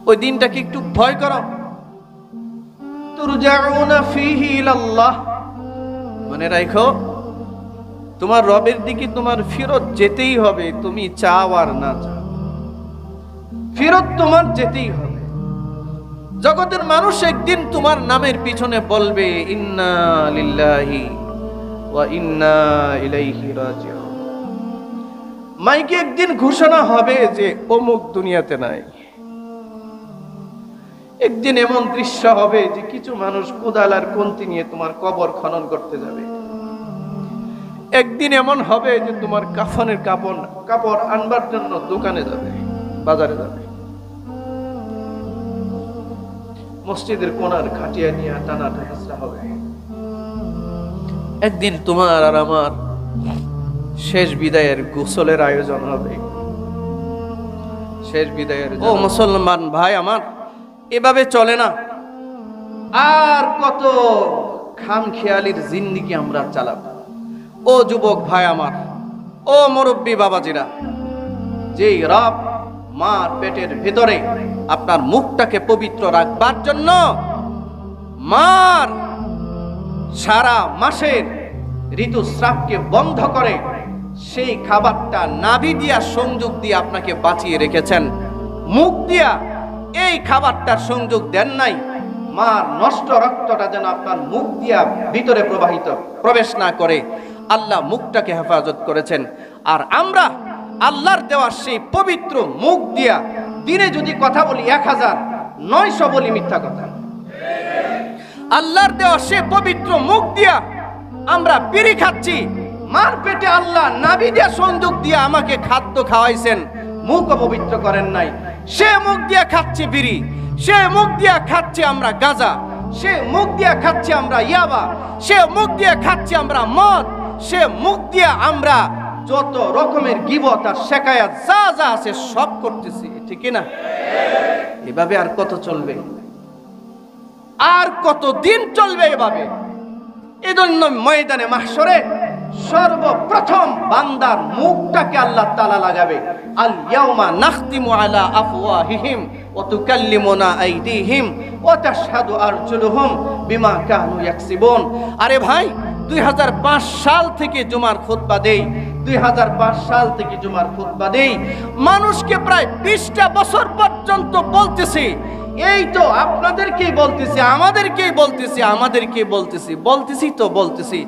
ওই দিনটাকে একটু ভয় করো। তুরজাউনা ফীহি ইলাল্লাহ, মনে রাখো তোমার রবের দিকে তোমার ফেরত যেতেই হবে, তুমি চাও আর না চাও, ফেরত তোমার যেতেই হবে। জগতের মানুষ একদিন তোমার নামের পিছনে বলবে ইন্না লিল্লাহি ওয়া ইন্না ইলাইহি রাজিউন। মাইকে একদিন ঘোষণা হবে যে অমুক দুনিয়াতে নাই। একদিন এমন দৃশ্য হবে যে কিছু মানুষ কোদাল আর কন্তি নিয়ে তোমার কবর খনন করতে যাবে। একদিন এমন হবে যে তোমার কাফনের কাপড় আনবার জন্য দোকানে যাবে, বাজারে যাবে, মসজিদের কোণার খাটিয়া নিয়ে টানা হেঁচড়া হবে। একদিন তোমার আর আমার শেষ বিদায়ের গোসলের আয়োজন হবে, শেষ বিদায়ের। ও মুসলমান ভাই আমার, এভাবে চলে না। আর কত খামখেয়ালির জিন্দেগি আমরা চালাবো। ও যুবক ভাই আমার, ও মুরব্বী বাবাজিরা, যেই রব মার পেটের ভেতরে আপনার মুখটাকে পবিত্র রাখবার জন্য মার সারা মাসের ঋতুস্রাবকে বন্ধ করে সেই খাবারটা নাভি দিয়া সংযোগ দিয়ে আপনাকে বাঁচিয়ে রেখেছেন, মুখ দিয়া এই খাবারটার সংযোগ দেন নাই, মার নষ্ট রক্তটা যেন আপনার মুখ দিয়া ভিতরে প্রবেশ না করে আল্লাহ মুখটাকে হেফাজত করেছেন। আর আমরা আল্লাহর দেওয়া সেই পবিত্র মুখ দিয়া দিনে যদি কথা বলি 1900 বলি মিথ্যা কথা। আল্লাহর দেওয়া সেই পবিত্র মুখ দিয়া আমরা বিড়ি খাচ্ছি, মার পেটে আল্লাহ নাভি দিয়া সংযোগ দিয়া আমাকে খাদ্য খাওয়াইছেন, মুখ অপবিত্র করেন নাই। সে মুখ দিয়া খাচ্ছি বিড়ি, সে মুখ দিয়া খাচ্ছি আমরা গাঁজা, সে মুখ দিয়া খাচ্ছি আমরা ইয়াবা, সে মুখ দিয়া খাচ্ছি আমরা মদ, সে মুখ দিয়া আমরা যত রকমের গীবত আর শেকায়াত যা যা আছে সব করতেছি, ঠিক না? এভাবে আর কত চলবে? আর কতদিন চলবে এভাবে? এজন্য ময়দানে মাহশরে সর্বপ্রথম বান্দার মুখটাকে আল্লাহ তাআলা লাগাবে। আল ইয়াউমা নাখতিমু আলা আফওয়াহিহিম ওয়া তুকাল্লিমুনা আইদিহিম ওয়া তাশহাদু আরজুলুহুম বিমা কানু ইয়াকসিবুন। আরে ভাই, 2005 সাল থেকে জুমার খুতবা দেই, 2005 সাল থেকে জুমার খুতবা দেই, মানুষকে প্রায় 20টা বছর পর্যন্ত বলতেছি, এই তো আপনাদেরকেই বলতেছি, আমাদেরকেই বলতেছি।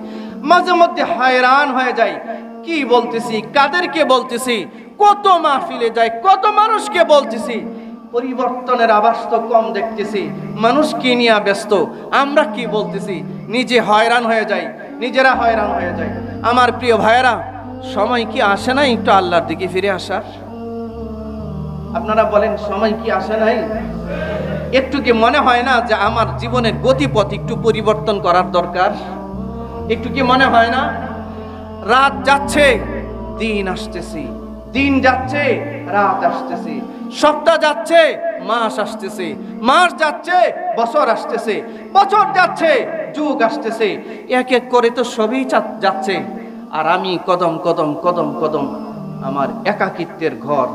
মাঝে মধ্যে হায়রান হয়ে যায়, কি বলতেছি, কাদেরকে বলতেছি, কত মাহফিলে যায়, কত মানুষকে বলতেছি, পরিবর্তনের আভাস তো কম দেখতেছি। মানুষ কি নিয়ে ব্যস্ত, আমরা কি বলতেছি, নিজেরা হয়রান হয়ে যায়। আমার প্রিয় ভাইয়েরা, সময় কি আসে না একটু আল্লাহর দিকে ফিরে আসার? আপনারা বলেন, সময় কি আসে নাই? একটু কি মনে হয় না যে আমার জীবনের গতিপথ একটু পরিবর্তন করার দরকার? একটু কি মনে হয় না? রাত যাচ্ছে, দিন আসতেছি, দিন যাচ্ছে, রাত আসতেছি, সপ্তাহ যাচ্ছে, মাস আসতেছে, মাস যাচ্ছে, বছর আসতেছে, বছর যাচ্ছে, যুগ আসতেছে, এক এক করে তো সবই যাচ্ছে। আর আমি কদম কদম কদম কদম আমার একাকিত্বের ঘর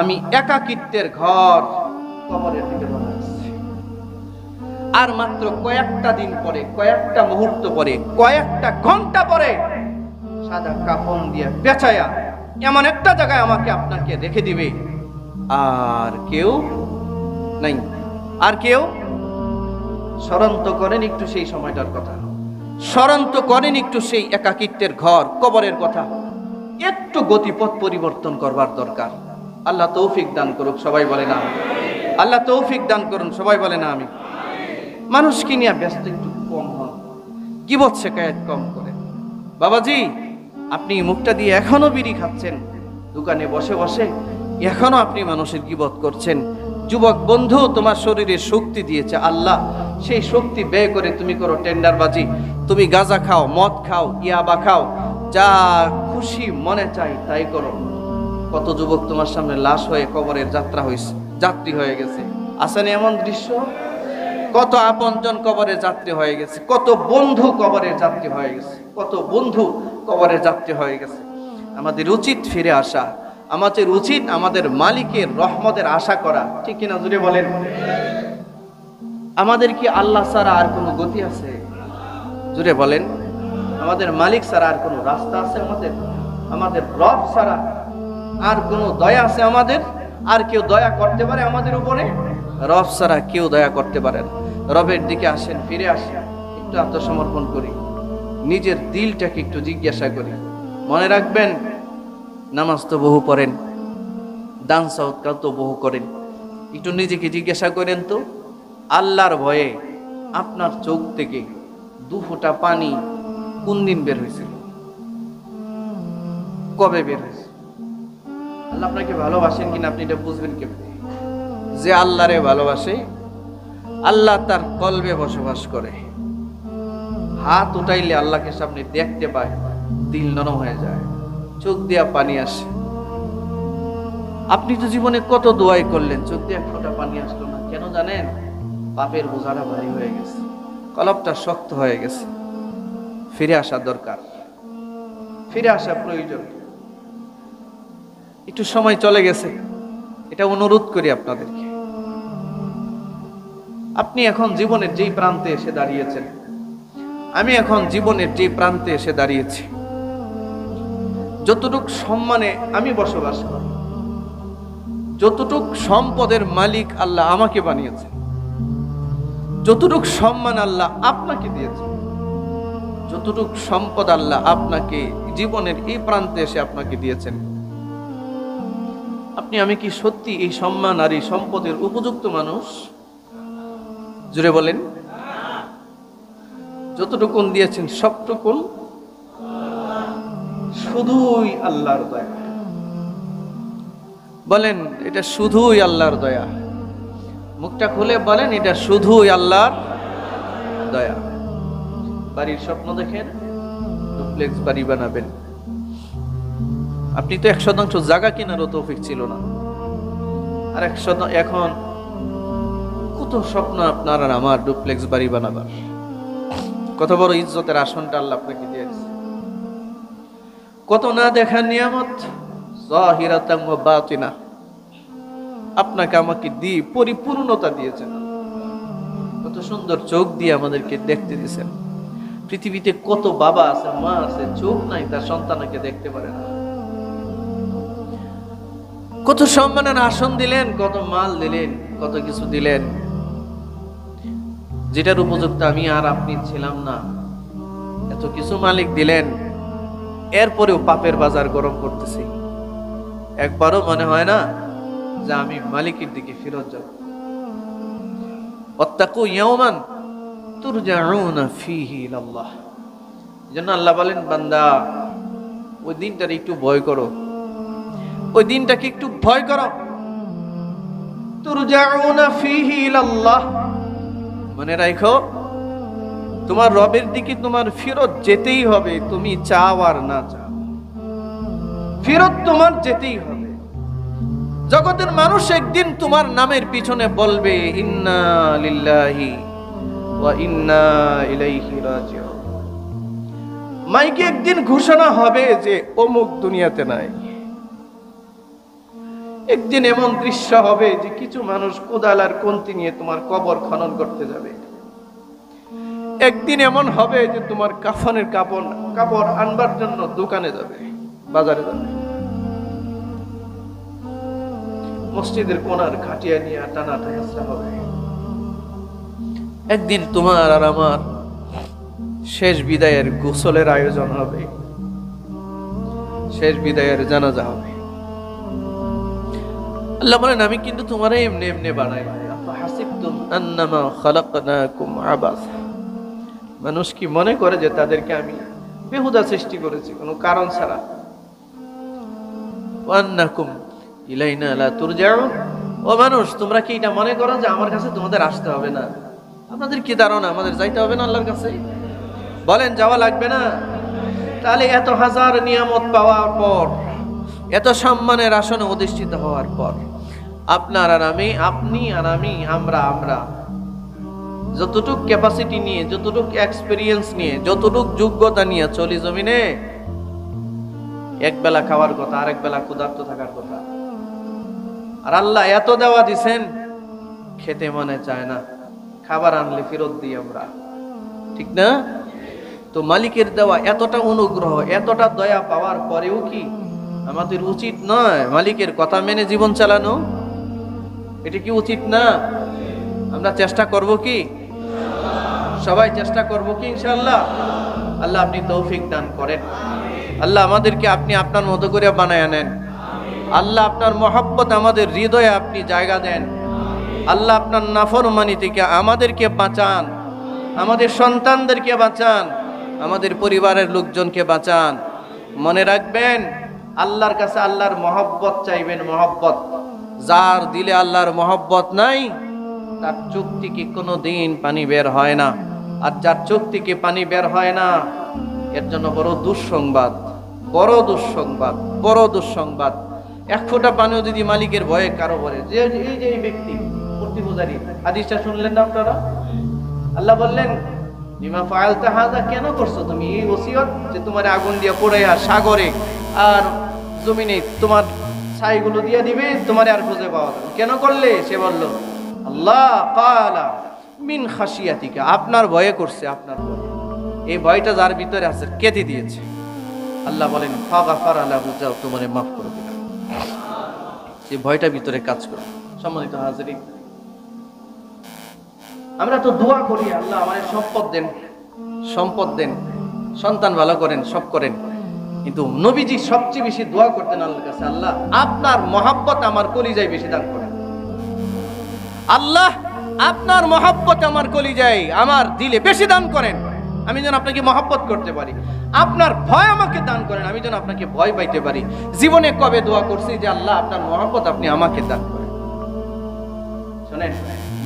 আমি একাকিত্বের ঘর কবরের দিকে বানাচ্ছি। আর মাত্র কয়েকটা দিন পরে, কয়েকটা মুহূর্ত পরে, কয়েকটা ঘন্টা পরে সাদা কাফন দিয়ে পেঁচায়া এমন একটা জায়গায় আমাকে আপনাকে রেখে দিবে, আর কেউ নাই। আর কেউ স্মরণ তো করেন একটু সেই সময়টার কথা, স্মরণ তো করেন একটু সেই একাকিত্বের ঘর কবরের কথা। একটু গতিপথ পরিবর্তন করবার দরকার। আল্লাহ তৌফিক দান করুক, সবাই বলে না। আল্লাহ তৌফিক দান করুন, সবাই বলে না আমি। মানুষকে নিয়ে ব্যস্ত একটু কম হন, গীবত শেকায়েত কম করেন। বাবাজি, আপনি মুখটা দিয়ে এখনো বিড়ি খাচ্ছেন, দোকানে বসে বসে এখনো আপনি মানুষের গীবত করছেন। যুবক বন্ধু, তোমার শরীরে শক্তি দিয়েছে আল্লাহ, সেই শক্তি ব্যয় করে তুমি করো টেন্ডারবাজি, তুমি গাঁজা খাও, মদ খাও, ইয়াবা খাও, যা খুশি মনে চাই তাই করো। কত যুবক তোমার সামনে লাশ হয়ে কবরের যাত্রী হয়ে গেছে। আসেন এমন দৃশ্য? কত আপনজন কবরের যাত্রী হয়ে গেছে, কত বন্ধু কবরের যাত্রী হয়ে গেছে, কত বন্ধু কবরের যাত্রী হয়ে গেছে। আমাদের উচিত ফিরে আসা, আমাদের উচিত আমাদের মালিকের রহমতের আশা করা, ঠিক কিনা জুড়ে বলেন। আমাদের কি আল্লাহ ছাড়া আর কোনো গতি আছে? জুড়ে বলেন। আমাদের মালিক ছাড়া আর কোনো রাস্তা আছে? আমাদের রব ছাড়া আর কোনো দয়া আছে আমাদের? আর কেউ দয়া করতে পারে আমাদের উপরে? রব ছাড়া কেউ দয়া করতে পারে না। রবের দিকে আসেন, ফিরে আসেন, একটু আত্মসমর্পণ করি, নিজের দিলটাকে একটু জিজ্ঞাসা করি। মনে রাখবেন, নামাজ তো বহু পড়েন, দান সদকা তো বহু করেন, একটু নিজেকে জিজ্ঞাসা করেন তো, আল্লাহর ভয়ে আপনার চোখ থেকে 2 ফোঁটা পানি কোন দিন বের হয়েছিল? কবে বের হয়েছে? আল্লাহ আপনাকে ভালোবাসেন কিনা আপনি এটা বুঝবেন কেমনে? যে আল্লাহরে ভালোবাসে, আল্লাহ তার কলবে বসবাস করে, হাত উঠাইলে আল্লাহকে সামনে দেখতে পায়, দিল নরম হয়ে যায়, চোখ দিয়া পানি আসে। আপনি তো জীবনে কত দোয়াই করলেন, চোখ দিয়ে 1 ফোঁটা পানি আসলো না, কেন জানেন? পাপের বোঝাটা ভারী হয়ে গেছে, কলবটা শক্ত হয়ে গেছে। ফিরে আসা দরকার, ফিরে আসা প্রয়োজন। একটু সময় চলে গেছে, এটা অনুরোধ করি আপনাদেরকে। আপনি এখন জীবনের যেই প্রান্তে এসে দাঁড়িয়েছেন, আমি এখন জীবনের যেই প্রান্তে এসে দাঁড়িয়েছি, যতটুক সম্মানে আমি বসবাস করি, যতটুক সম্পদের মালিক আল্লাহ আমাকে বানিয়েছে, যতটুক সম্মান আল্লাহ আপনাকে দিয়েছে, যতটুক সম্পদ আল্লাহ আপনাকে জীবনের এই প্রান্তে এসে আপনাকে দিয়েছেন, আমি কি সত্যি এই সম্মান আর এই সম্পদের উপযুক্ত মানুষ? জুড়ে বলেন। যতটুকুন দিয়েছেন সবটুকুন শুধুই আল্লাহর দয়া। বলেন, এটা শুধুই আল্লাহর দয়া। মুখটা খুলে বলেন, এটা শুধুই আল্লাহর দয়া। বাড়ির স্বপ্ন দেখেন, ডুপ্লেক্স বাড়ি বানাবেন। আপনি তো 100% জায়গা কেনারও তৌফিক ছিল না, আর 100 এখন কত স্বপ্ন আপনার আর আমার ডুপ্লেক্স বাড়ি বানাবার। কত বড় ইজ্জতের আসনটা আল্লাহ আপনাকে দিয়েছে, কত না দেখা নিয়ামত, যাহিরাতান ওয়া বাতিনা, আপনাকে আমাকে দিয়ে পরিপূর্ণতা দিয়েছেন। কত সুন্দর চোখ দিয়ে আমাদেরকে দেখতে দিয়েছেন। পৃথিবীতে কত বাবা আছে, মা আছে, চোখ নাই, তার সন্তানকে দেখতে পারে না। কত সম্মানের আসন দিলেন, কত মাল দিলেন, কত কিছু দিলেন, যেটার উপযুক্ত আমি আর আপনি ছিলাম না। এত কিছু মালিক দিলেন, এরপরেও পাপের বাজার গরম করতেছি। একবারও মনে হয় না যে আমি মালিকের দিকে ফেরত যাব। ওয়াত্তাকু ইয়াওমান তুরজাউনা ফীহি ইলাল্লাহ। এজন্য আল্লাহ বলেন, বান্দা ওই দিনটার একটু ভয় করো, ওই দিনটাকে একটু ভয় করো। তুরজাউনা ফীহি ইলাল্লাহ, মনে রাখো তোমার রবের দিকে তোমার ফেরত যেতেই হবে, তুমি চাও আর না চাও, ফেরত তোমার যেতেই হবে। জগতের মানুষ একদিন তোমার নামের পিছনে বলবে ইন্না লিল্লাহি ওয়া ইন্না ইলাইহি রাজিউন। মাইকে একদিন ঘোষণা হবে যে অমুক দুনিয়াতে নাই। একদিন এমন দৃশ্য হবে যে কিছু মানুষ কোদাল আর কন্তি নিয়ে তোমার কবর খনন করতে যাবে। একদিন এমন হবে যে তোমার কাফনের কাপড় আনবার জন্য দোকানে যাবে, বাজারে যাবে। মসজিদের কোণার খাটিয়া নিয়ে টানা টানা হবে। একদিন তোমার আর আমার শেষ বিদায়ের গোসলের আয়োজন হবে, শেষ বিদায়ের জানাজা হবে। আল্লাহ বলেন, আমি কিন্তু তোমারে এমনি এমনি বানাই। আফাহাসিবতুম আন্নামা খালাকনাকুম আবাসা। মানুষ কি মনে করে যে তাদেরকে আমি বেহুদা সৃষ্টি করেছি কোনো কারণ ছাড়া? ওয়া আন্নাকুম ইলাইনা লা তুরজাউন। ও মানুষ, তোমরা কি এটা মনে করো যে আমার কাছে তোমাদের আসতে হবে না? আপনাদের কি ধারণা আমাদের যাইতে হবে না আল্লাহর কাছে? বলেন, যাওয়া লাগবে না? তাহলে এত হাজার নিয়ামত পাওয়ার পর, এত সম্মানের আসনে অধিষ্ঠিত হওয়ার পর, আপনার আর আমি, আপনি আর আমি, আমরা যতটুক ক্যাপাসিটি নিয়ে, যতটুক এক্সপেরিয়েন্স নিয়ে, যতটুক যোগ্যতা নিয়ে চলি জমিনে, এক বেলা খাওয়ার কথা, আরেক বেলা ক্ষুধার্ত থাকার কথা। আর আল্লাহ এত দেওয়া দিছেন, খেতে মনে চায় না, খাবার আনলে ফেরত দিই আমরা, ঠিক না? তো মালিকের দেওয়া এতটা অনুগ্রহ, এতটা দয়া পাওয়ার পরেও কি আমাদের উচিত নয় মালিকের কথা মেনে জীবন চালানো? এটা কি উচিত না? আমরা চেষ্টা করব কি? সবাই চেষ্টা করব কি ইনশাআল্লাহ? আল্লাহ আপনি তৌফিক দান করেন। আল্লাহ আমাদেরকে আপনি আপনার মতো করে বানায় নেন। আল্লাহ আপনার মহব্বত আমাদের হৃদয়ে আপনি জায়গা দেন। আল্লাহ আপনার নাফরমানি থেকে আমাদেরকে বাঁচান, আমাদের সন্তানদেরকে বাঁচান, আমাদের পরিবারের লোকজনকে বাঁচান। মনে রাখবেন, আল্লাহর কাছে আল্লাহর মহব্বত চাইবেন, মহব্বত। যার দিলে আল্লাহর মহব্বত নাই, তার চোখ থেকে কোনো দিন পানি বের হয় না। আর যার চোখ থেকে পানি বের হয় না, এর জন্য বড় দুঃসংবাদ, বড় দুঃসংবাদ, বড় দুঃসংবাদ। এক ফোঁটা পানিও যদি মালিকের ভয়ে কারো বলে, যে এই যে এই ব্যক্তি মূর্তি পূজারী, হাদিসটা শুনলেন না আপনারা? আল্লাহ বললেন, বিমা ফাআলতা হাযা, কেন করছো তুমি এই ওসিয়ত যে তোমার আগুন দিয়ে পোড়াইয়া সাগরে আর জমিনে তোমার ছাইগুলো দিয়ে দিবে, তোমার আর খুঁজে পাওয়া যাবে, কেন করলে? সে বলল, আল্লাহ ক্বালা মিন খাশিয়াতিকা, আপনার ভয়ে করছে, আপনার ভয়ে। এই ভয়টা যার ভিতরে আছে কেটে দিয়েছে। আল্লাহ বলেন, ফাগাফারা লাহু, যাও তোমারে মাফ করে দিলাম। এই ভয়টা ভিতরে কাজ করে। সম্মানিত হাজিরিন, আমরা তো দোয়া করি, আল্লাহ আমাদের সম্পদ দেন, সম্পদ দেন, সন্তান ভালো করেন, সব করেন। কিন্তু নবীজি সবচেয়ে বেশি দোয়া করতেন আল্লাহর কাছে, আল্লাহ আপনার মহব্বত আমার কলিজায় বেশি দান করেন। আল্লাহ আপনার মহব্বত আমার কলিজায়, আমার দিলে বেশি দান করেন, আমি যেন আপনাকে মহব্বত করতে পারি। আপনার ভয় আমাকে দান করেন, আমি যেন আপনাকে ভয় পাইতে পারি। জীবনে কবে দোয়া করছি যে আল্লাহ আপনার মহব্বত আপনি আমাকে দান করেন? শোনেন,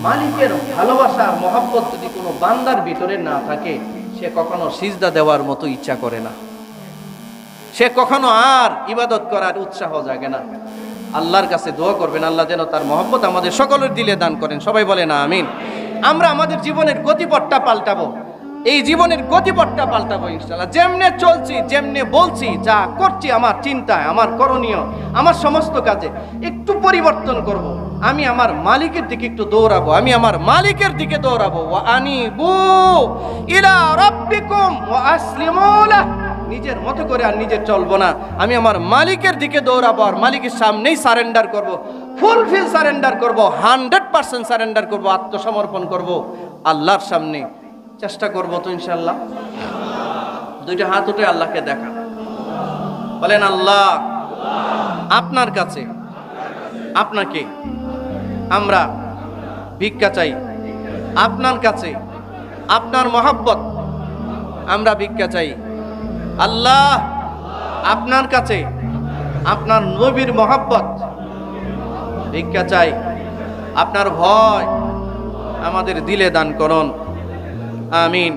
মালিকের ভালোবাসা আর মহব্বত যদি কোনো বান্দার ভিতরে না থাকে, সে কখনো সিজদা দেওয়ার মতো ইচ্ছা করে না, সে কখনো আর ইবাদত করার উৎসাহ জাগে না। আল্লাহর কাছে দোয়া করবেন, আল্লাহ যেন তার মহব্বত আমাদের সকলের দিলে দান করেন। সবাই বলেন আমিন। আমরা আমাদের জীবনের গতিপথটা পাল্টাবো, এই জীবনের গতিপথটা পাল্টাবো ইনশাআল্লাহ। যেমনে চলছি, যেমনে বলছি, যা করছি, আমার চিন্তায়, আমার করণীয়, আমার সমস্ত কাজে একটু পরিবর্তন করব। আমি আমার মালিকের দিকে একটু দৌড়াবো, আমি আমার মালিকের দিকে দৌড়াবো। ওয়া আনিবু ইলা রাব্বিকুম ওয়া আসলিমু লাহু, নিজের মতো করে আর নিজে চলবো না, আমি আমার মালিকের দিকে দৌড়াবো, আর মালিকের সামনেই সারেন্ডার করব, ফুলফিল সারেন্ডার করব, 100% সারেন্ডার করব, আত্মসমর্পণ করব আল্লাহর সামনে। চেষ্টা করব তো ইনশাআল্লাহ? দুইটা হাত উঠে আল্লাহকে দেখান, বলেন, আল্লাহ আপনার কাছে, আপনাকে আমরা ভিক্ষা চাই, আপনার কাছে আপনার মহব্বত আমরা ভিক্ষা চাই। আল্লাহ আপনার কাছে আপনার নবীর মহব্বত ভিক্ষা চাই, আপনার ভয় আমাদের দিলে দান করুন। আমিন।